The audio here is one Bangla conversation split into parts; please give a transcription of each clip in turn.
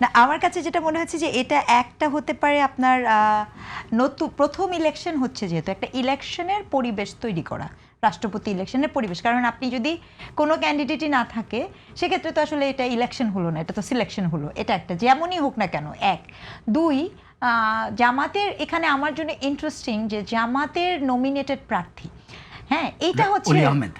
না, আমার কাছে যেটা মনে হচ্ছে যে এটা একটা হতে পারে আপনার নতুন প্রথম ইলেকশন হচ্ছে, যেহেতু একটা ইলেকশনের পরিবেশ তৈরি করা, রাষ্ট্রপতি ইলেকশনের পরিবেশ। কারণ আপনি যদি কোনো ক্যান্ডিডেটই না থাকে সেক্ষেত্রে তো আসলে এটা ইলেকশন হলো না, এটা তো সিলেকশন হলো। এটা একটা, যেমনই হোক না কেন। এক, দুই, জামাতের এখানে আমার জন্য ইন্টারেস্টিং যে জামাতের নমিনেটেড প্রার্থী, হ্যাঁ, এটা হচ্ছে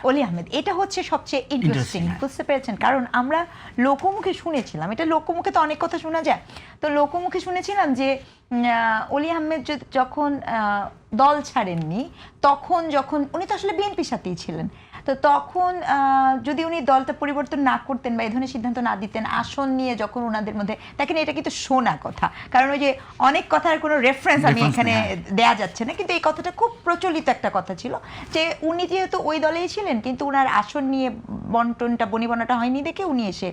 অলি আহমেদ, এটা হচ্ছে সবচেয়ে ইন্টারেস্টিং। বুঝতে পেরেছেন? কারণ আমরা লোকমুখে শুনেছিলাম, এটা লোকমুখে তো অনেক কথা শোনা যায়, তো লোকমুখে শুনেছিলাম যে অলি আহমেদ যখন দল ছাড়েননি, তখন যখন উনি তো আসলে বিএনপির সাথেই ছিলেন, তো তখন যদি উনি দলটা পরিবর্তন না করতেন বা এই ধরনের সিদ্ধান্ত না দিতেন, আসন নিয়ে যখন ওনাদের মধ্যে, দেখেন এটা কিন্তু শোনা কথা, কারণ ওই যে অনেক কথার কোনো রেফারেন্স আমি এখানে দেয়া যাচ্ছে না, কিন্তু এই কথাটা খুব প্রচলিত একটা কথা ছিল যে উনি যেহেতু ওই দলেই ছিলেন কিন্তু উনার আসন নিয়ে বন্টনটা বনিবনাটা হয়নি দেখে উনি এসে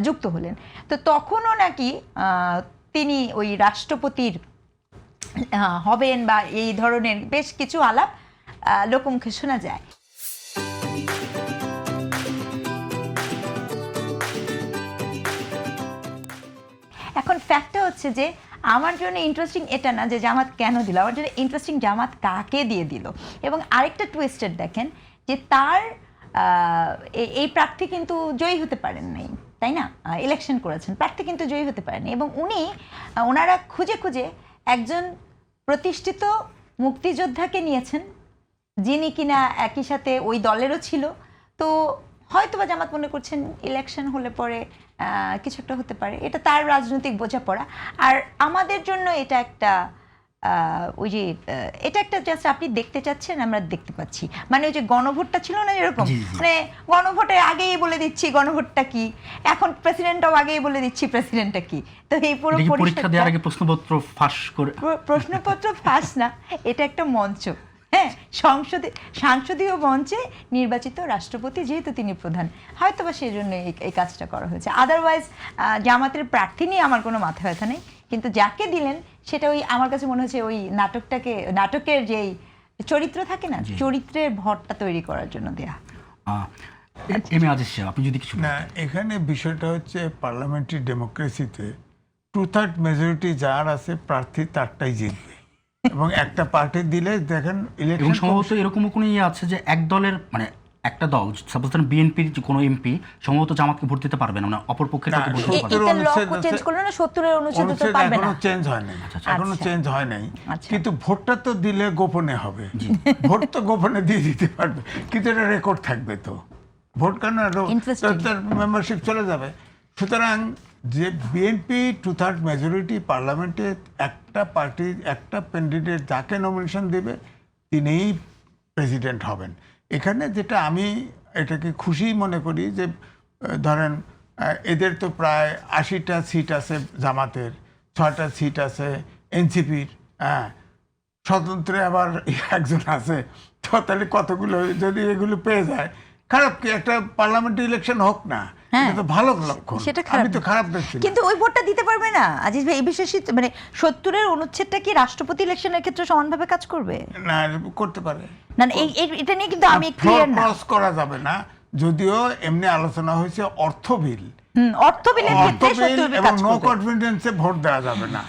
যুক্ত হলেন। তো তখনও নাকি তিনি ওই রাষ্ট্রপতির হবেন বা এই ধরনের বেশ কিছু আলাপ লোকমুখে শোনা যায়। এখন ফ্যাক্টটা হচ্ছে যে আমার জন্য ইন্টারেস্টিং এটা না যে জামাত কেন দিল, আমার জন্য ইন্টারেস্টিং জামাত কাকে দিয়ে দিল। এবং আরেকটা টুইস্টেড দেখেন যে তার এই প্রার্থী কিন্তু জয়ী হতে পারেন নাই, তাই না? ইলেকশন করেছেন, প্রার্থী কিন্তু জয়ী হতে পারেন। এবং ওনারা খুঁজে খুঁজে একজন প্রতিষ্ঠিত মুক্তিযোদ্ধাকে নিয়েছেন, যিনি কিনা একই সাথে ওই দলেরও ছিল। তো হয়তোবা জামাত মনে করছেন ইলেকশন হলে পরে কিছু একটা হতে পারে, এটা তার রাজনৈতিক বোঝাপড়া। আর আমাদের জন্য এটা একটা ওই যে এটা একটা জাস্ট আপনি দেখতে চাচ্ছেন, আমরা দেখতে পাচ্ছি, মানে ওই যে গণভোটটা ছিল না এরকম, মানে গণভোটের আগেই বলে দিচ্ছি গণভোটটা কি, এখন প্রেসিডেন্টও আগেই বলে দিচ্ছি প্রেসিডেন্টটা কি। তো এই পুরো পরীক্ষা দেওয়ার আগে প্রশ্নপত্র ফাঁস করে, প্রশ্নপত্র ফাঁস না, এটা একটা মঞ্চ, হ্যাঁ, সংসদীয় মঞ্চে নির্বাচিত রাষ্ট্রপতি যেহেতু তিনি প্রধান, হয়তো বা সেই জন্য এই কাজটা করা হয়েছে। আদারওয়াইজ জামাতের প্রার্থী নিয়ে আমার কোনো মাথা ব্যথা নেই, কিন্তু যাকে দিলেন সেটা ওই আমার কাছে মনে হচ্ছে ওই নাটকের যেই চরিত্র থাকে না, চরিত্রের ভরটা তৈরি করার জন্য দেয়া। আপনি যদি কিছু না, এখানে বিষয়টা হচ্ছে পার্লামেন্টারি ডেমোক্রেসিতে 2/3 মেজরিটি যার আছে প্রার্থী তারটাই জিতবে, এবং একটা পার্টি দিলে দেখেন ইলেকশন সম্ভবত এরকম কোনো ইয়ে আছে যে এক দলের মানে একটা দল সাপোজ ধরেন বিএনপির কোনো এমপি সম্ভবত জামাতকে ভোট দিতে পারবে না, মানে অপর পক্ষের কাছে ভোট দিতে পারবে না। চেঞ্জ করলো না, 70 এর অনুচ্ছেদ তো পারবে না, এখনো চেঞ্জ হয় নাই, এখনো চেঞ্জ হয় নাই, কিন্তু ভোটটা তো দিলে গোপনে হবে, ভোট তো গোপনে দিয়ে দিতে পারবে, কিন্তু এটা রেকর্ড থাকবে, তো ভোট কেন মেম্বারশিপ চলে যাবে। সুতরাং যে বিএনপি 2/3 মেজরিটি পার্লামেন্টে একটা পার্টি একটা ক্যান্ডিডেট যাকে নমিনেশন দেবে তিনিই প্রেসিডেন্ট হবেন। এখানে যেটা আমি এটাকে খুশি মনে করি যে ধরেন এদের তো প্রায় 80টা সিট আছে জামাতের, 6টা সিট আছে এনসিপির, হ্যাঁ, স্বতন্ত্রে আবার একজন আছে, তো তাহলে কতগুলো যদি এগুলো পেয়ে যায়, খারাপ কি? একটা পার্লামেন্টারি ইলেকশন হোক না, এটা তো ভালো লক্ষণ, আমি তো খারাপ দেখছি। কিন্তু ওই ভোটটা দিতে পারবে না আজিজ ভাই, এই বিষয়ে মানে 70 এর অনুচ্ছেদটা কি রাষ্ট্রপতি ইলেকশনের ক্ষেত্রে সমানভাবে কাজ করবে? না, করতে পারে না, এটা নিয়ে কিন্তু আমি ক্লিয়ার না, ক্রস করা যাবে না। যদিও এমনি আলোচনা হয়েছে অর্থ বিল, অর্থ বিলের ক্ষেত্রে 70 এবং নো কনফিডেন্সে ভোট দেওয়া যাবে না,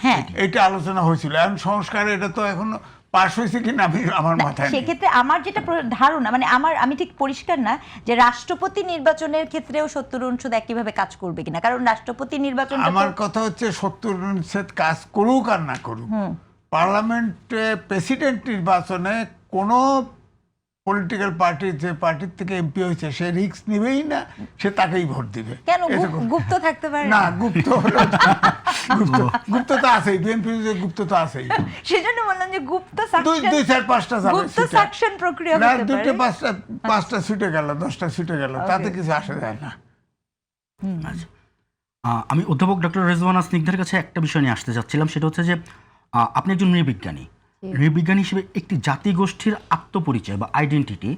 এটা আলোচনা হয়েছিল। এখন সংস্কার এটা তো এখনো পাস হয়েছে কিনা আমি আমার মাথায় নেই। সেক্ষেত্রে আমার যেটা ধারণা, মানে আমি ঠিক পরিষ্কার না যে রাষ্ট্রপতি নির্বাচনের ক্ষেত্রেও 70 অনুচ্ছেদ একইভাবে কাজ করবে কিনা, কারণ রাষ্ট্রপতি নির্বাচন, আমার কথা হচ্ছে 70 অনুচ্ছেদ কাজ করুক আর না করুক, পার্লামেন্টে প্রেসিডেন্ট নির্বাচনে কোনো পলিটিক্যাল পার্টি যে পার্টির থেকে এমপি হয়েছে সে রিস্ক নিবেই না, সে তাকেই ভোট দিবে। কেন গুপ্ত থাকতে পারে না? গুপ্ত গুপ্ত তো আছেই, বিএনপি গুপ্ত তো আছেই, সেজন্য বললাম যে গুপ্ত সাকশন 2-4-5টা যাবে, গুপ্ত সাকশন প্রক্রিয়া হতে পারে, 2-5টা ছুটে গেল, 10টা ছুটে গেল, তাতে কিছু আসে যায় না। আমি অধ্যাপক ডক্টর রেজওয়ানা স্নিগ্ধার কাছে একটা বিষয় নিয়ে আসতে চাচ্ছিলাম, সেটা হচ্ছে যে আপনি একজন নৃবিজ্ঞানী, নৃবিজ্ঞানী হিসেবে একটি জাতিগোষ্ঠীর আত্মপরিচয় বা আইডেন্টিটি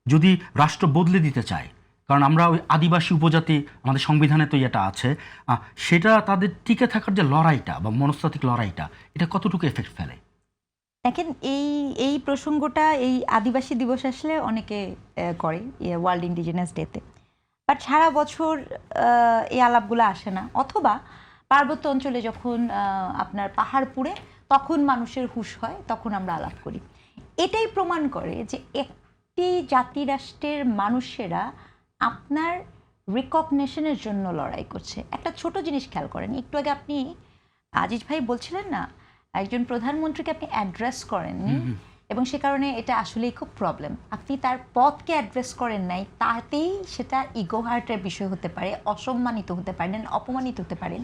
যদি রাষ্ট্র বদলে দিতে চায়, কারণ আমরা ওই আদিবাসী উপজাতি আমাদের সংবিধানে তো এটা আছে, সেটা তাদের টিকে থাকার যে লড়াইটা বা মনস্তাত্ত্বিক লড়াইটা, এটা কতটুকু এফেক্ট ফেলে? দেখেন, এই প্রসঙ্গটা এই আদিবাসী দিবস আসলে অনেকে করে ওয়ার্ল্ড ইন্ডিজিনাস ডেতে, বাট সারা বছর এই আলাপগুলো আসে না, অথবা পার্বত্য অঞ্চলে যখন আপনার পাহাড় পুড়ে তখন মানুষের হুঁশ হয়, তখন আমরা আলাপ করি। এটাই প্রমাণ করে যে একটি জাতিরাষ্ট্রের মানুষেরা আপনার রিকগনিশনের জন্য লড়াই করছে। একটা ছোট জিনিস খেয়াল করেন, একটু আগে আপনি আজিজ ভাই বলছিলেন না একজন প্রধানমন্ত্রীকে আপনি অ্যাড্রেস করেননি, এবং সে কারণে এটা আসলেই খুব প্রবলেম। আপনি তার পদকে অ্যাড্রেস করেন নাই, তাতেই সেটা ইগো হার্টের বিষয় হতে পারে, অসম্মানিত হতে পারেন, অপমানিত হতে পারেন।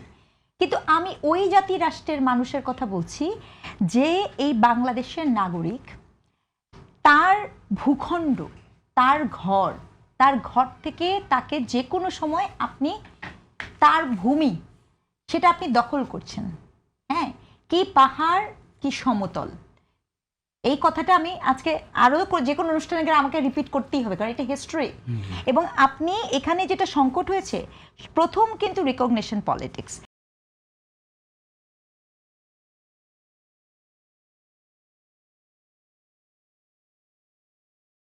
কিন্তু আমি ওই জাতি রাষ্ট্রের মানুষের কথা বলছি যে এই বাংলাদেশের নাগরিক, তার ভূখণ্ড, তার ঘর থেকে তাকে যে কোনো সময় আপনি তার ভূমি সেটা আপনি দখল করছেন। হ্যাঁ, কি পাহাড় কি সমতল, এই কথাটা আমি আজকে আরো যে কোনো অনুষ্ঠানে গেলে আমাকে রিপিট করতেই হবে, কারণ এটা হিস্ট্রি। এবং আপনি এখানে যেটা সংকট হয়েছে, প্রথম কিন্তু রিকগনিশন পলিটিক্স,